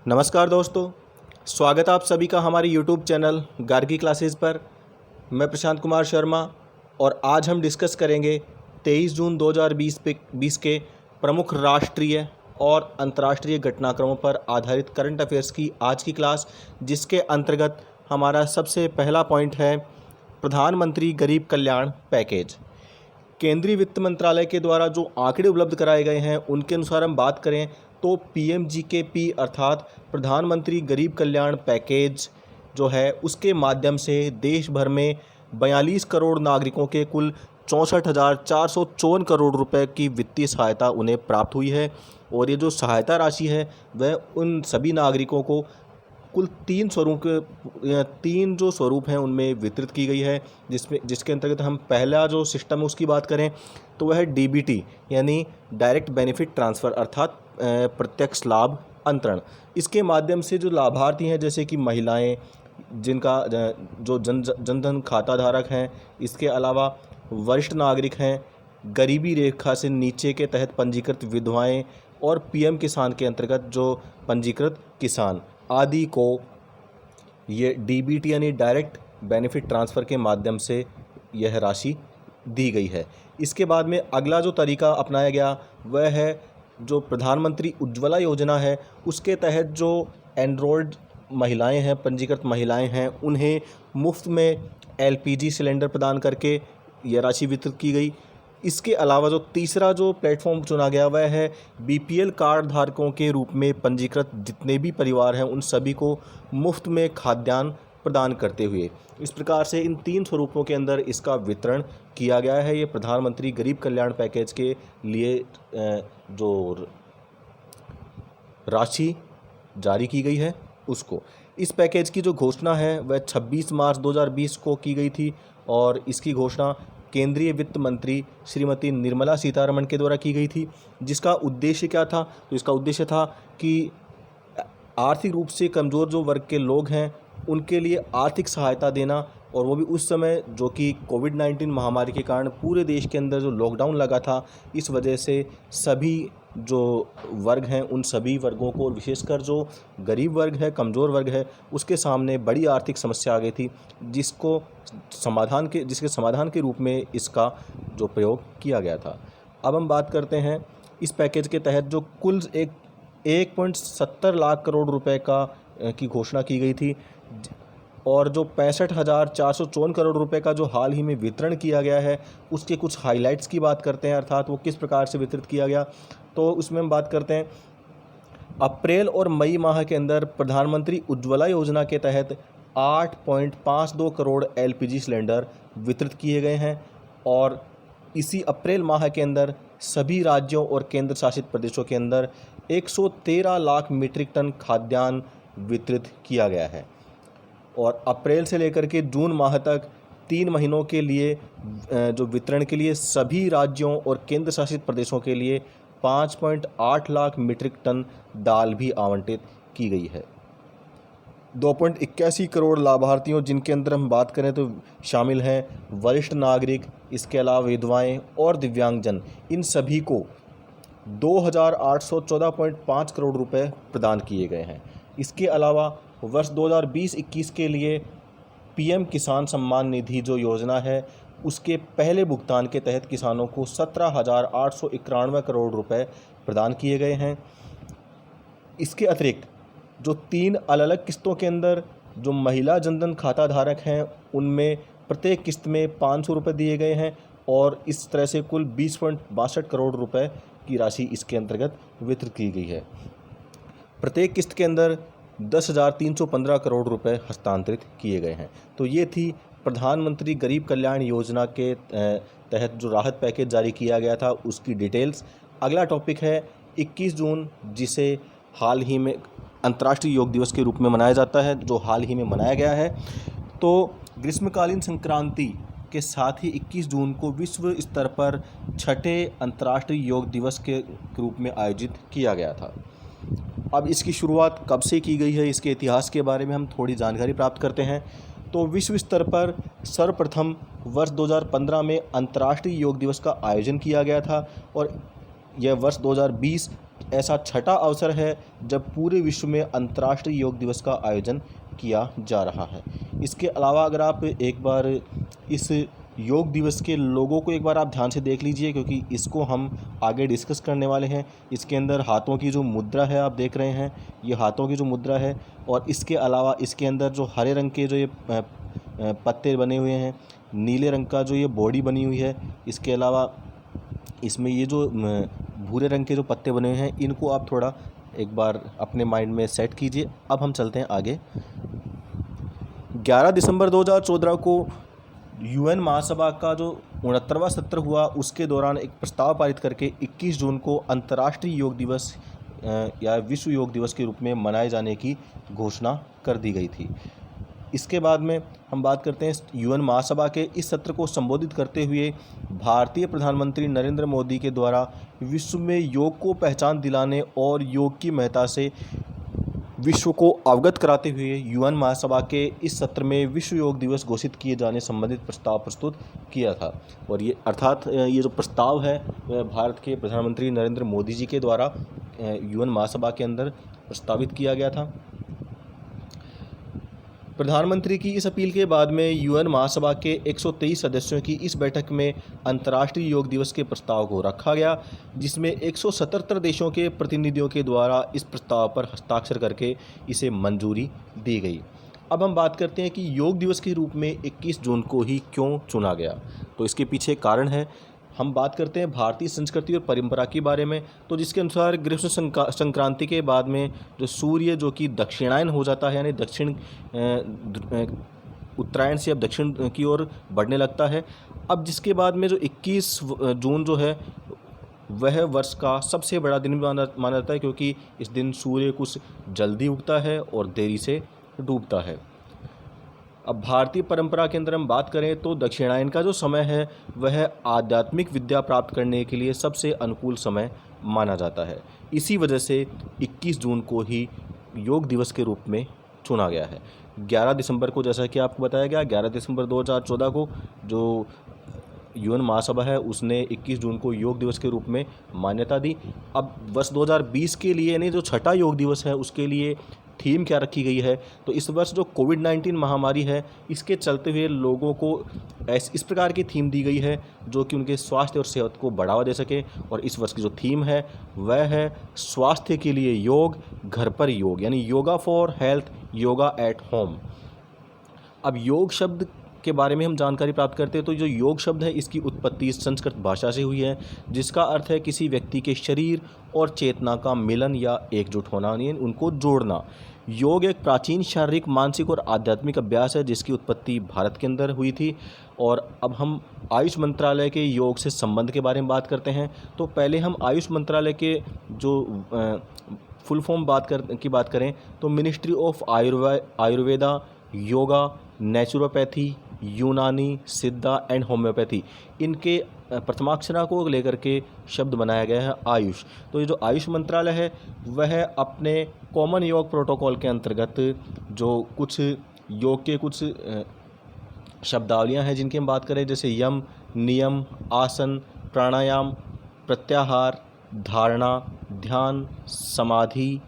नमस्कार दोस्तों, स्वागत है आप सभी का हमारे YouTube चैनल गार्गी क्लासेस पर। मैं प्रशांत कुमार शर्मा और आज हम डिस्कस करेंगे 23 जून 2020 के प्रमुख राष्ट्रीय और अंतर्राष्ट्रीय घटनाक्रमों पर आधारित करंट अफेयर्स की आज की क्लास, जिसके अंतर्गत हमारा सबसे पहला पॉइंट है प्रधानमंत्री गरीब कल्याण पैकेज। केंद्रीय वित्त मंत्रालय के द्वारा जो आंकड़े उपलब्ध कराए गए हैं उनके अनुसार हम बात करें तो PMGKP अर्थात प्रधानमंत्री गरीब कल्याण पैकेज जो है उसके माध्यम से देश भर में 42 करोड़ नागरिकों के कुल 64,454 करोड़ रुपए की वित्तीय सहायता उन्हें प्राप्त हुई है। और ये जो सहायता राशि है वह उन सभी नागरिकों को कुल तीन जो स्वरूप हैं उनमें वितरित की गई है, जिसके अंतर्गत हम पहला जो सिस्टम है उसकी बात करें तो वह है DBT यानी डायरेक्ट बेनिफिट ट्रांसफ़र अर्थात प्रत्यक्ष लाभ अंतरण। इसके माध्यम से जो लाभार्थी हैं जैसे कि महिलाएं जिनका जो जनधन खाता धारक हैं, इसके अलावा वरिष्ठ नागरिक हैं, गरीबी रेखा से नीचे के तहत पंजीकृत विधवाएं और PM किसान के अंतर्गत जो पंजीकृत किसान आदि को ये DBT यानी डायरेक्ट बेनिफिट ट्रांसफ़र के माध्यम से यह राशि दी गई है। इसके बाद में अगला जो तरीका अपनाया गया वह है जो प्रधानमंत्री उज्ज्वला योजना है, उसके तहत जो एनरोल्ड महिलाएं हैं, पंजीकृत महिलाएं हैं, उन्हें मुफ्त में LPG सिलेंडर प्रदान करके यह राशि वितरित की गई। इसके अलावा जो तीसरा जो प्लेटफॉर्म चुना गया वह है BPL कार्ड धारकों के रूप में पंजीकृत जितने भी परिवार हैं उन सभी को मुफ्त में खाद्यान्न प्रदान करते हुए। इस प्रकार से इन तीन स्वरूपों के अंदर इसका वितरण किया गया है। ये प्रधानमंत्री गरीब कल्याण पैकेज के लिए जो राशि जारी की गई है उसको। इस पैकेज की जो घोषणा है वह 26 मार्च 2020 को की गई थी और इसकी घोषणा केंद्रीय वित्त मंत्री श्रीमती निर्मला सीतारमण के द्वारा की गई थी। जिसका उद्देश्य क्या था? तो इसका उद्देश्य था कि आर्थिक रूप से कमज़ोर जो वर्ग के लोग हैं उनके लिए आर्थिक सहायता देना, और वो भी उस समय जो कि कोविड-19 महामारी के कारण पूरे देश के अंदर जो लॉकडाउन लगा था, इस वजह से सभी जो वर्ग हैं उन सभी वर्गों को, विशेषकर जो गरीब वर्ग है, कमज़ोर वर्ग है, उसके सामने बड़ी आर्थिक समस्या आ गई थी, जिसके समाधान के रूप में इसका जो प्रयोग किया गया था। अब हम बात करते हैं इस पैकेज के तहत जो कुल 1.70 लाख करोड़ रुपए की घोषणा की गई थी और जो 65,454 करोड़ रुपए का जो हाल ही में वितरण किया गया है उसके कुछ हाइलाइट्स की बात करते हैं, अर्थात वो किस प्रकार से वितरित किया गया। तो उसमें हम बात करते हैं अप्रैल और मई माह के अंदर प्रधानमंत्री उज्ज्वला योजना के तहत 8.52 करोड़ LPG सिलेंडर वितरित किए गए हैं और इसी अप्रैल माह के अंदर सभी राज्यों और केंद्र शासित प्रदेशों के अंदर 113 लाख मीट्रिक टन खाद्यान्न वितरित किया गया है। और अप्रैल से लेकर के जून माह तक 3 महीनों के लिए जो वितरण के लिए सभी राज्यों और केंद्र शासित प्रदेशों के लिए 5.8 लाख मीट्रिक टन दाल भी आवंटित की गई है। 2.81 करोड़ लाभार्थियों जिनके अंदर हम बात करें तो शामिल हैं वरिष्ठ नागरिक, इसके अलावा विधवाएं और दिव्यांगजन, इन सभी को 2,814.5 करोड़ रुपए प्रदान किए गए हैं। इसके अलावा वर्ष 2020-21 के लिए PM किसान सम्मान निधि जो योजना है उसके पहले भुगतान के तहत किसानों को 17,891 करोड़ रुपए प्रदान किए गए हैं। इसके अतिरिक्त जो 3 अलग अलग किस्तों के अंदर जो महिला जनधन खाता धारक हैं उनमें प्रत्येक किस्त में 500 रुपये दिए गए हैं और इस तरह से कुल 20.62 करोड़ रुपए की राशि इसके अंतर्गत वितरित की गई है। प्रत्येक किस्त के अंदर 10,315 करोड़ रुपए हस्तांतरित किए गए हैं। तो ये थी प्रधानमंत्री गरीब कल्याण योजना के तहत जो राहत पैकेज जारी किया गया था उसकी डिटेल्स। अगला टॉपिक है 21 जून, जिसे हाल ही में अंतर्राष्ट्रीय योग दिवस के रूप में मनाया जाता है, जो हाल ही में मनाया गया है। तो ग्रीष्मकालीन संक्रांति के साथ ही 21 जून को विश्व स्तर पर 6ठे अंतर्राष्ट्रीय योग दिवस के रूप में आयोजित किया गया था। अब इसकी शुरुआत कब से की गई है, इसके इतिहास के बारे में हम थोड़ी जानकारी प्राप्त करते हैं। तो विश्व स्तर पर सर्वप्रथम वर्ष 2015 में अंतर्राष्ट्रीय योग दिवस का आयोजन किया गया था और यह वर्ष 2020 ऐसा छठा अवसर है जब पूरे विश्व में अंतर्राष्ट्रीय योग दिवस का आयोजन किया जा रहा है। इसके अलावा अगर आप एक बार इस योग दिवस के लोगों को एक बार आप ध्यान से देख लीजिए, क्योंकि इसको हम आगे डिस्कस करने वाले हैं। इसके अंदर हाथों की जो मुद्रा है आप देख रहे हैं, ये हाथों की जो मुद्रा है, और इसके अलावा इसके अंदर जो हरे रंग के जो ये पत्ते बने हुए हैं, नीले रंग का जो ये बॉडी बनी हुई है, इसके अलावा इसमें ये जो भूरे रंग के जो पत्ते बने हुए हैं, इनको आप थोड़ा एक बार अपने माइंड में सेट कीजिए। अब हम चलते हैं आगे। 11 दिसंबर 2014 को यूएन महासभा का जो 69वां सत्र हुआ, उसके दौरान एक प्रस्ताव पारित करके 21 जून को अंतर्राष्ट्रीय योग दिवस या विश्व योग दिवस के रूप में मनाए जाने की घोषणा कर दी गई थी। इसके बाद में हम बात करते हैं यूएन महासभा के इस सत्र को संबोधित करते हुए भारतीय प्रधानमंत्री नरेंद्र मोदी के द्वारा विश्व में योग को पहचान दिलाने और योग की महत्ता से विश्व को अवगत कराते हुए यूएन महासभा के इस सत्र में विश्व योग दिवस घोषित किए जाने संबंधित प्रस्ताव प्रस्तुत किया था। और ये अर्थात ये जो प्रस्ताव है वह भारत के प्रधानमंत्री नरेंद्र मोदी जी के द्वारा यूएन महासभा के अंदर प्रस्तावित किया गया था। प्रधानमंत्री की इस अपील के बाद में यूएन महासभा के 123 सदस्यों की इस बैठक में अंतर्राष्ट्रीय योग दिवस के प्रस्ताव को रखा गया, जिसमें 177 देशों के प्रतिनिधियों के द्वारा इस प्रस्ताव पर हस्ताक्षर करके इसे मंजूरी दी गई। अब हम बात करते हैं कि योग दिवस के रूप में 21 जून को ही क्यों चुना गया। तो इसके पीछे कारण है। हम बात करते हैं भारतीय संस्कृति और परंपरा के बारे में, तो जिसके अनुसार ग्रीष्म संक्रांति के बाद में जो सूर्य जो कि दक्षिणायन हो जाता है, यानी दक्षिण उत्तरायण से अब दक्षिण की ओर बढ़ने लगता है। अब जिसके बाद में जो 21 जून जो है वह वर्ष का सबसे बड़ा दिन माना जाता है, क्योंकि इस दिन सूर्य कुछ जल्दी उगता है और देरी से डूबता है। अब भारतीय परंपरा के अंदर हम बात करें तो दक्षिणायन का जो समय है वह आध्यात्मिक विद्या प्राप्त करने के लिए सबसे अनुकूल समय माना जाता है। इसी वजह से 21 जून को ही योग दिवस के रूप में चुना गया है। 11 दिसंबर को, जैसा कि आपको बताया गया, 11 दिसंबर 2014 को जो यूएन महासभा है उसने 21 जून को योग दिवस के रूप में मान्यता दी। अब वर्ष 2020 के लिए, यानी जो छठा योग दिवस है, उसके लिए थीम क्या रखी गई है, तो इस वर्ष जो कोविड-19 महामारी है, इसके चलते हुए लोगों को इस प्रकार की थीम दी गई है जो कि उनके स्वास्थ्य और सेहत को बढ़ावा दे सके। और इस वर्ष की जो थीम है वह है स्वास्थ्य के लिए योग, घर पर योग, यानी yoga for health, yoga at home. अब योग शब्द के बारे में हम जानकारी प्राप्त करते हैं तो जो योग शब्द है इसकी उत्पत्ति संस्कृत भाषा से हुई है, जिसका अर्थ है किसी व्यक्ति के शरीर और चेतना का मिलन या एकजुट होना, यानी उनको जोड़ना। योग एक प्राचीन शारीरिक, मानसिक और आध्यात्मिक अभ्यास है जिसकी उत्पत्ति भारत के अंदर हुई थी। और अब हम आयुष मंत्रालय के योग से संबंध के बारे में बात करते हैं। तो पहले हम आयुष मंत्रालय के जो फुल फॉर्म की बात करें तो ministry of Ayurveda, yoga, naturopathy, यूनानी, सिद्धा एंड होम्योपैथी, इनके प्रथमाक्षरा को लेकर के शब्द बनाया गया है आयुष। तो ये जो आयुष मंत्रालय है वह अपने कॉमन योग प्रोटोकॉल के अंतर्गत जो कुछ योग के कुछ शब्दावलियां हैं जिनकी हम बात करें, जैसे यम, नियम, आसन, प्राणायाम, प्रत्याहार, धारणा, ध्यान, समाधि,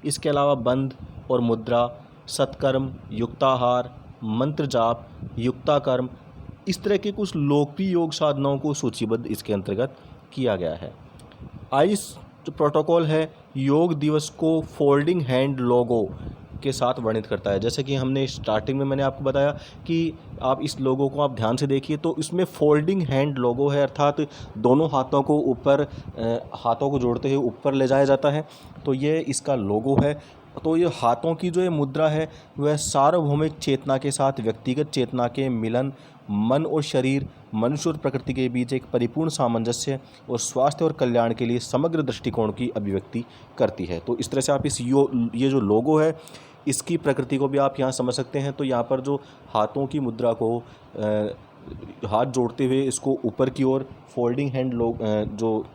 इसके अलावा बंध और मुद्रा, सत्कर्म, युक्ताहार, मंत्र जाप, युक्ताकर्म, इस तरह के कुछ लोकप्रिय योग साधनाओं को सूचीबद्ध इसके अंतर्गत किया गया है। आयुष जो प्रोटोकॉल है योग दिवस को फोल्डिंग हैंड लोगो के साथ वर्णित करता है। जैसे कि हमने स्टार्टिंग में मैंने आपको बताया कि आप इस लोगो को आप ध्यान से देखिए तो इसमें फोल्डिंग हैंड लोगो है, अर्थात दोनों हाथों को ऊपर, हाथों को जोड़ते हुए ऊपर ले जाया जाता है, तो ये इसका लोगो है। तो ये हाथों की जो ये मुद्रा है वह सार्वभौमिक चेतना के साथ व्यक्तिगत चेतना के मिलन, मन और शरीर, मनुष्य और प्रकृति के बीच एक परिपूर्ण सामंजस्य और स्वास्थ्य और कल्याण के लिए समग्र दृष्टिकोण की अभिव्यक्ति करती है। तो इस तरह से आप ये जो लोगो है इसकी प्रकृति को भी आप यहाँ समझ सकते हैं। तो यहाँ पर जो हाथों की मुद्रा को हाथ जोड़ते हुए इसको ऊपर की ओर फोल्डिंग हैंड जो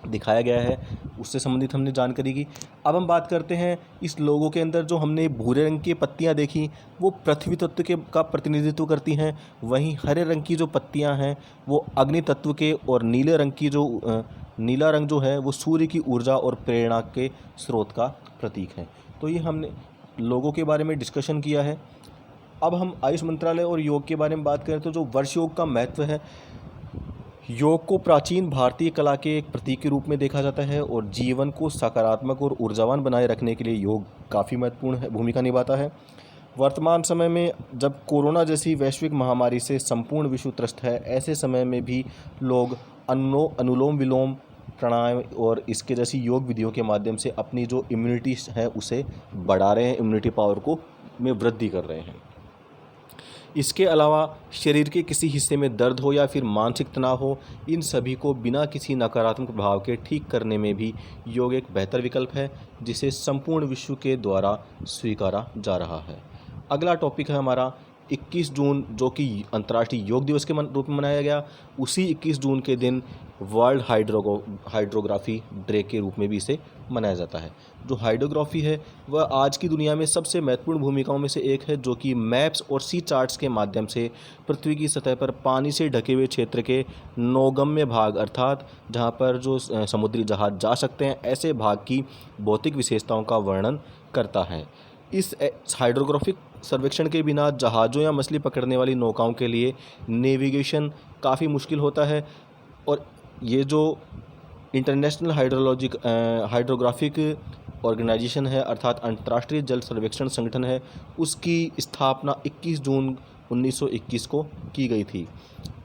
दिखाया गया है, उससे संबंधित हमने जानकारी की। अब हम बात करते हैं इस लोगों के अंदर जो हमने भूरे रंग की पत्तियां देखी वो पृथ्वी तत्व के का प्रतिनिधित्व करती हैं, वहीं हरे रंग की जो पत्तियां हैं वो अग्नि तत्व के, और नीले रंग की जो नीला रंग जो है वो सूर्य की ऊर्जा और प्रेरणा के स्रोत का प्रतीक है। तो ये हमने लोगों के बारे में डिस्कशन किया है। अब हम आयुष मंत्रालय और योग के बारे में बात करें तो जो वर्ष योग का महत्व है, योग को प्राचीन भारतीय कला के एक प्रतीक के रूप में देखा जाता है और जीवन को सकारात्मक और ऊर्जावान बनाए रखने के लिए योग काफ़ी महत्वपूर्ण भूमिका निभाता है। वर्तमान समय में जब कोरोना जैसी वैश्विक महामारी से संपूर्ण विश्व त्रस्त है, ऐसे समय में भी लोग अनुलोम विलोम प्राणायाम और इसके जैसी योग विधियों के माध्यम से अपनी जो इम्यूनिटी है उसे बढ़ा रहे हैं, इम्यूनिटी पावर को में वृद्धि कर रहे हैं। इसके अलावा शरीर के किसी हिस्से में दर्द हो या फिर मानसिक तनाव हो, इन सभी को बिना किसी नकारात्मक प्रभाव के ठीक करने में भी योग एक बेहतर विकल्प है, जिसे संपूर्ण विश्व के द्वारा स्वीकारा जा रहा है। अगला टॉपिक है हमारा 21 जून, जो कि अंतर्राष्ट्रीय योग दिवस के रूप में मनाया गया। उसी 21 जून के दिन वर्ल्ड हाइड्रोग्राफी डे के रूप में भी इसे मनाया जाता है। जो हाइड्रोग्राफी है वह आज की दुनिया में सबसे महत्वपूर्ण भूमिकाओं में से एक है, जो कि मैप्स और सी चार्ट्स के माध्यम से पृथ्वी की सतह पर पानी से ढके हुए क्षेत्र के नौगम्य भाग, अर्थात जहाँ पर जो समुद्री जहाज जा सकते हैं, ऐसे भाग की भौतिक विशेषताओं का वर्णन करता है। इस हाइड्रोग्राफिक सर्वेक्षण के बिना जहाज़ों या मछली पकड़ने वाली नौकाओं के लिए नेविगेशन काफ़ी मुश्किल होता है, और ये जो इंटरनेशनल हाइड्रोग्राफिक ऑर्गेनाइजेशन है, अर्थात अंतर्राष्ट्रीय जल सर्वेक्षण संगठन है, उसकी स्थापना 21 जून 1921 को की गई थी।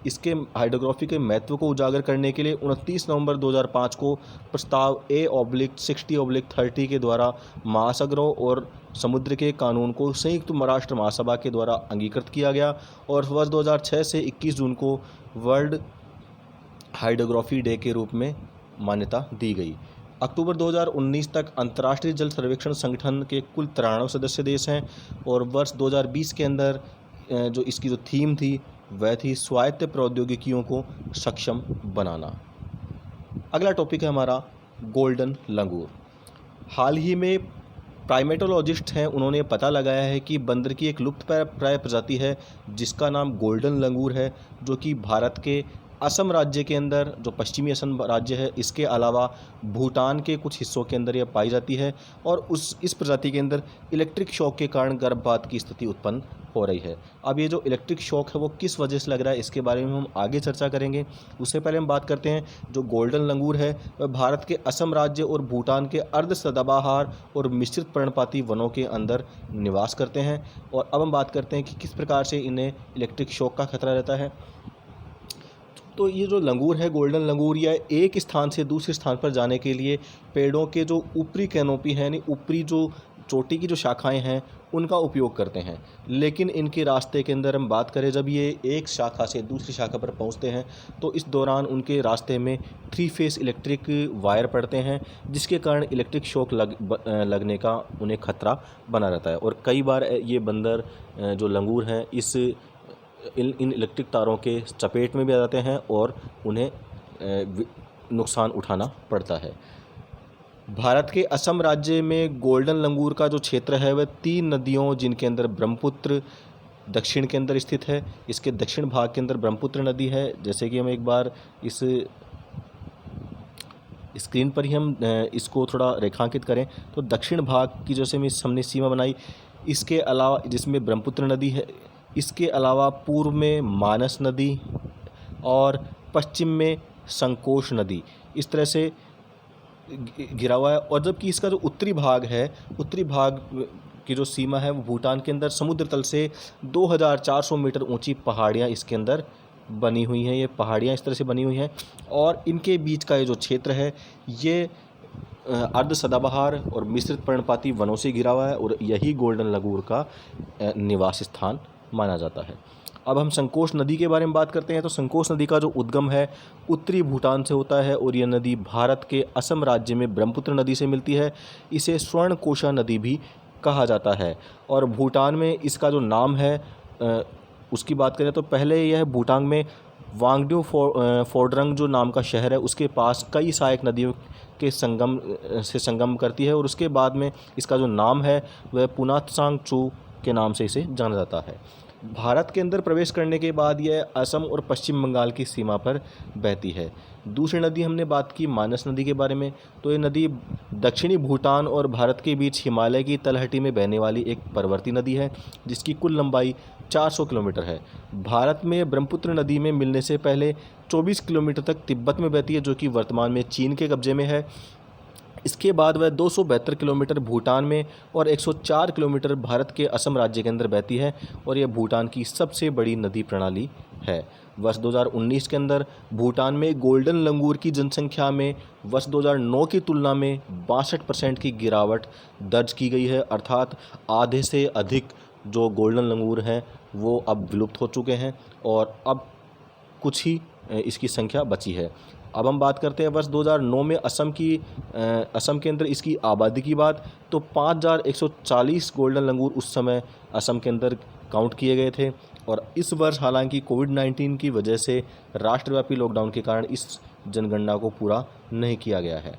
इसके हाइड्रोग्राफी के महत्व को उजागर करने के लिए 29 नवंबर 2005 को प्रस्ताव A/60/30 के द्वारा महासागरों और समुद्र के कानून को संयुक्त राष्ट्र महासभा के द्वारा अंगीकृत किया गया, और वर्ष 2006 से 21 जून को वर्ल्ड हाइड्रोग्राफी डे के रूप में मान्यता दी गई। अक्टूबर 2019 तक अंतर्राष्ट्रीय जल सर्वेक्षण संगठन के कुल 93 सदस्य देश हैं, और वर्ष 2020 के अंदर जो इसकी जो थीम थी वह थी स्वायत्त प्रौद्योगिकियों को सक्षम बनाना। अगला टॉपिक है हमारा गोल्डन लंगूर। हाल ही में प्राइमेटोलॉजिस्ट हैं, उन्होंने पता लगाया है कि बंदर की एक लुप्तप्राय प्रजाति है जिसका नाम गोल्डन लंगूर है, जो कि भारत के असम राज्य के अंदर, जो पश्चिमी असम राज्य है, इसके अलावा भूटान के कुछ हिस्सों के अंदर यह पाई जाती है, और इस प्रजाति के अंदर इलेक्ट्रिक शॉक के कारण गर्भपात की स्थिति उत्पन्न हो रही है। अब ये जो इलेक्ट्रिक शॉक है वो किस वजह से लग रहा है, इसके बारे में हम आगे चर्चा करेंगे। उससे पहले हम बात करते हैं जो गोल्डन लंगूर है वह भारत के असम राज्य और भूटान के अर्ध सदाबहार और मिश्रित पर्णपाती वनों के अंदर निवास करते हैं। और अब हम बात करते हैं कि किस प्रकार से इन्हें इलेक्ट्रिक शॉक का खतरा रहता है। तो ये जो लंगूर है, गोल्डन लंगूर, या एक स्थान से दूसरे स्थान पर जाने के लिए पेड़ों के जो ऊपरी कैनोपी है, यानी ऊपरी जो चोटी की जो शाखाएं हैं, उनका उपयोग करते हैं। लेकिन इनके रास्ते के अंदर हम बात करें, जब ये एक शाखा से दूसरी शाखा पर पहुंचते हैं तो इस दौरान उनके रास्ते में 3 फेस इलेक्ट्रिक वायर पड़ते हैं, जिसके कारण इलेक्ट्रिक शॉक लगने का उन्हें खतरा बना रहता है। और कई बार ये बंदर जो लंगूर हैं इन इलेक्ट्रिक तारों के चपेट में भी आ जाते हैं और उन्हें नुकसान उठाना पड़ता है। भारत के असम राज्य में गोल्डन लंगूर का जो क्षेत्र है वह 3 नदियों, जिनके अंदर ब्रह्मपुत्र दक्षिण के अंदर स्थित है। इसके दक्षिण भाग के अंदर ब्रह्मपुत्र नदी है। जैसे कि हम एक बार इस स्क्रीन पर ही हम इसको थोड़ा रेखांकित करें तो दक्षिण भाग की जैसे हमने सीमा बनाई, इसके अलावा जिसमें ब्रह्मपुत्र नदी है, इसके अलावा पूर्व में मानस नदी और पश्चिम में संकोश नदी, इस तरह से घिरा हुआ है। और जबकि इसका जो उत्तरी भाग है, उत्तरी भाग की जो सीमा है वो भूटान के अंदर समुद्र तल से 2400 मीटर ऊंची पहाड़ियाँ इसके अंदर बनी हुई हैं। ये पहाड़ियाँ इस तरह से बनी हुई हैं और इनके बीच का ये जो क्षेत्र है ये अर्ध सदाबहार और मिश्रित पर्णपाती वनों से घिरा हुआ है, और यही गोल्डन लंगूर का निवास स्थान माना जाता है। अब हम संकोश नदी के बारे में बात करते हैं। तो संकोश नदी का जो उद्गम है उत्तरी भूटान से होता है, और यह नदी भारत के असम राज्य में ब्रह्मपुत्र नदी से मिलती है। इसे स्वर्णकोशा नदी भी कहा जाता है। और भूटान में इसका जो नाम है उसकी बात करें तो पहले यह भूटान में वांगडू फोडरंग जो नाम का शहर है उसके पास कई सहायक नदियों के संगम करती है और उसके बाद में इसका जो नाम है वह पुनातसांग चू के नाम से इसे जाना जाता है। भारत के अंदर प्रवेश करने के बाद यह असम और पश्चिम बंगाल की सीमा पर बहती है। दूसरी नदी हमने बात की मानस नदी के बारे में, तो ये नदी दक्षिणी भूटान और भारत के बीच हिमालय की तलहटी में बहने वाली एक परवर्ती नदी है जिसकी कुल लंबाई 400 किलोमीटर है। भारत में ब्रह्मपुत्र नदी में मिलने से पहले 24 किलोमीटर तक तिब्बत में बहती है जो कि वर्तमान में चीन के कब्जे में है। इसके बाद वह 272 किलोमीटर भूटान में और 104 किलोमीटर भारत के असम राज्य के अंदर बहती है और यह भूटान की सबसे बड़ी नदी प्रणाली है। वर्ष 2019 के अंदर भूटान में गोल्डन लंगूर की जनसंख्या में वर्ष 2009 की तुलना में 62% की गिरावट दर्ज की गई है, अर्थात आधे से अधिक जो गोल्डन लंगूर हैं वो अब विलुप्त हो चुके हैं और अब कुछ ही इसकी संख्या बची है। अब हम बात करते हैं वर्ष 2009 में असम के अंदर इसकी आबादी की बात, तो 5140 गोल्डन लंगूर उस समय असम के अंदर काउंट किए गए थे और इस वर्ष हालांकि कोविड-19 की वजह से राष्ट्रव्यापी लॉकडाउन के कारण इस जनगणना को पूरा नहीं किया गया है।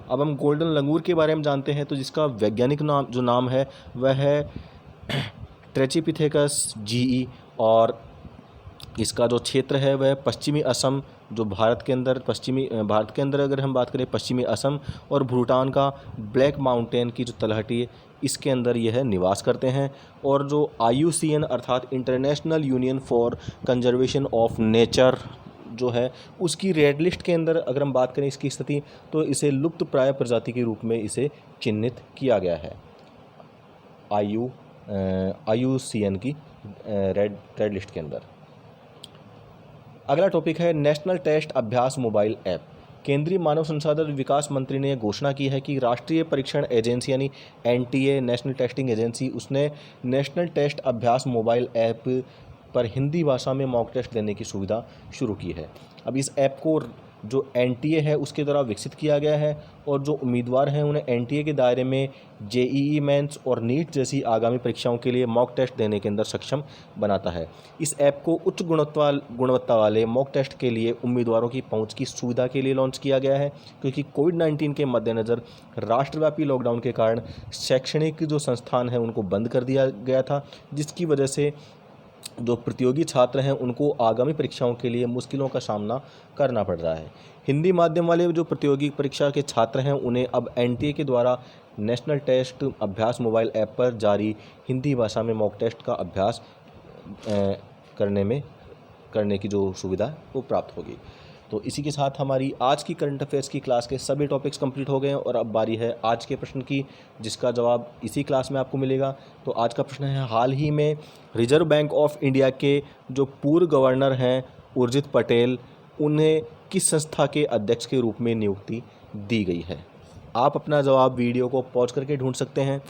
अब हम गोल्डन लंगूर के बारे में जानते हैं, तो जिसका वैज्ञानिक नाम है वह है ट्रेचिपिथेकस जीई और इसका जो क्षेत्र है वह पश्चिमी असम, जो भारत के अंदर अगर हम बात करें पश्चिमी असम और भूटान का ब्लैक माउंटेन की जो तलहटी है इसके अंदर यह निवास करते हैं। और जो IUCN अर्थात international union for conservation of nature जो है उसकी रेड लिस्ट के अंदर अगर हम बात करें इसकी स्थिति, तो इसे लुप्त प्राय प्रजाति के रूप में इसे चिन्हित किया गया है IUCN की रेड लिस्ट के अंदर। अगला टॉपिक है नेशनल टेस्ट अभ्यास मोबाइल ऐप। केंद्रीय मानव संसाधन विकास मंत्री ने घोषणा की है कि राष्ट्रीय परीक्षण एजेंसी यानी NTA नेशनल टेस्टिंग एजेंसी उसने नेशनल टेस्ट अभ्यास मोबाइल ऐप पर हिंदी भाषा में मॉक टेस्ट देने की सुविधा शुरू की है। अब इस ऐप को जो NTA है उसके द्वारा विकसित किया गया है और जो उम्मीदवार हैं उन्हें NTA के दायरे में JEE मेंस और नीट जैसी आगामी परीक्षाओं के लिए मॉक टेस्ट देने के अंदर सक्षम बनाता है। इस ऐप को उच्च गुणवत्ता वाले मॉक टेस्ट के लिए उम्मीदवारों की पहुंच की सुविधा के लिए लॉन्च किया गया है, क्योंकि कोविड-19 के मद्देनज़र राष्ट्रव्यापी लॉकडाउन के कारण शैक्षणिक जो संस्थान हैं उनको बंद कर दिया गया था, जिसकी वजह से जो प्रतियोगी छात्र हैं उनको आगामी परीक्षाओं के लिए मुश्किलों का सामना करना पड़ रहा है। हिंदी माध्यम वाले जो प्रतियोगी परीक्षा के छात्र हैं उन्हें अब NTA के द्वारा नेशनल टेस्ट अभ्यास मोबाइल ऐप पर जारी हिंदी भाषा में मॉक टेस्ट का अभ्यास करने की जो सुविधा वो प्राप्त होगी। तो इसी के साथ हमारी आज की करंट अफेयर्स की क्लास के सभी टॉपिक्स कंप्लीट हो गए हैं और अब बारी है आज के प्रश्न की, जिसका जवाब इसी क्लास में आपको मिलेगा। तो आज का प्रश्न है, हाल ही में रिजर्व बैंक ऑफ इंडिया के जो पूर्व गवर्नर हैं उर्जित पटेल, उन्हें किस संस्था के अध्यक्ष के रूप में नियुक्ति दी गई है? आप अपना जवाब वीडियो को पॉज करके ढूंढ सकते हैं।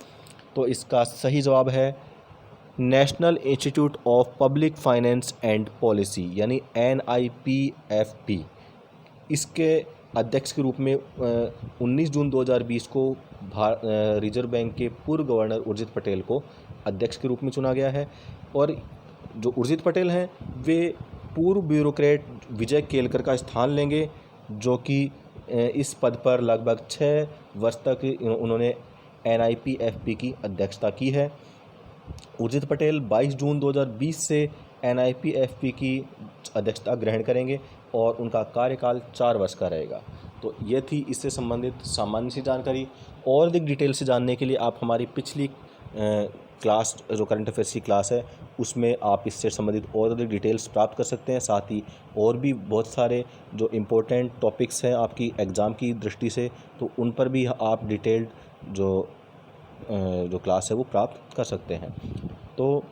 तो इसका सही जवाब है national institute of public finance and policy यानी NIPFP। इसके अध्यक्ष के रूप में 19 जून 2020 को रिजर्व बैंक के पूर्व गवर्नर उर्जित पटेल को अध्यक्ष के रूप में चुना गया है। और जो उर्जित पटेल हैं वे पूर्व ब्यूरोक्रेट विजय केलकर का स्थान लेंगे, जो कि इस पद पर लगभग 6 वर्ष तक उन्होंने NIPFP की अध्यक्षता की है। उर्जित पटेल 22 जून 2020 से NIPFP की अध्यक्षता ग्रहण करेंगे और उनका कार्यकाल 4 वर्ष का रहेगा। तो ये थी इससे संबंधित सामान्य सी जानकारी। और अधिक डिटेल से जानने के लिए आप हमारी पिछली क्लास जो करंट अफेयर्स की क्लास है उसमें आप इससे संबंधित और अधिक डिटेल्स प्राप्त कर सकते हैं। साथ ही और भी बहुत सारे जो इम्पोर्टेंट टॉपिक्स हैं आपकी एग्ज़ाम की दृष्टि से, तो उन पर भी आप डिटेल्ड जो क्लास है वो प्राप्त कर सकते हैं। तो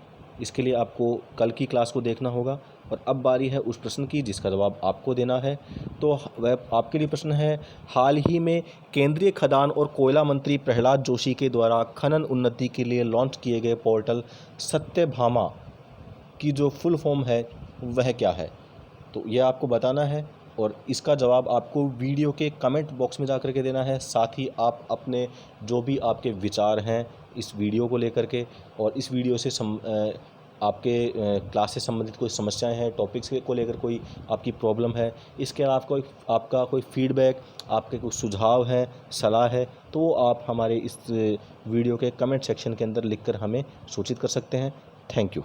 इसके लिए आपको कल की क्लास को देखना होगा। और अब बारी है उस प्रश्न की जिसका जवाब आपको देना है। तो वह आपके लिए प्रश्न है, हाल ही में केंद्रीय खदान और कोयला मंत्री प्रहलाद जोशी के द्वारा खनन उन्नति के लिए लॉन्च किए गए पोर्टल सत्यभामा की जो फुल फॉर्म है वह क्या है? तो यह आपको बताना है और इसका जवाब आपको वीडियो के कमेंट बॉक्स में जा कर के देना है। साथ ही आप अपने जो भी आपके विचार हैं इस वीडियो को लेकर के और इस वीडियो से आपके क्लास से संबंधित कोई समस्याएं हैं, टॉपिक्स को लेकर कोई आपकी प्रॉब्लम है, इसके अलावा आपका कोई फीडबैक, आपके कुछ सुझाव हैं, सलाह है, तो आप हमारे इस वीडियो के कमेंट सेक्शन के अंदर लिखकर हमें सूचित कर सकते हैं। Thank you.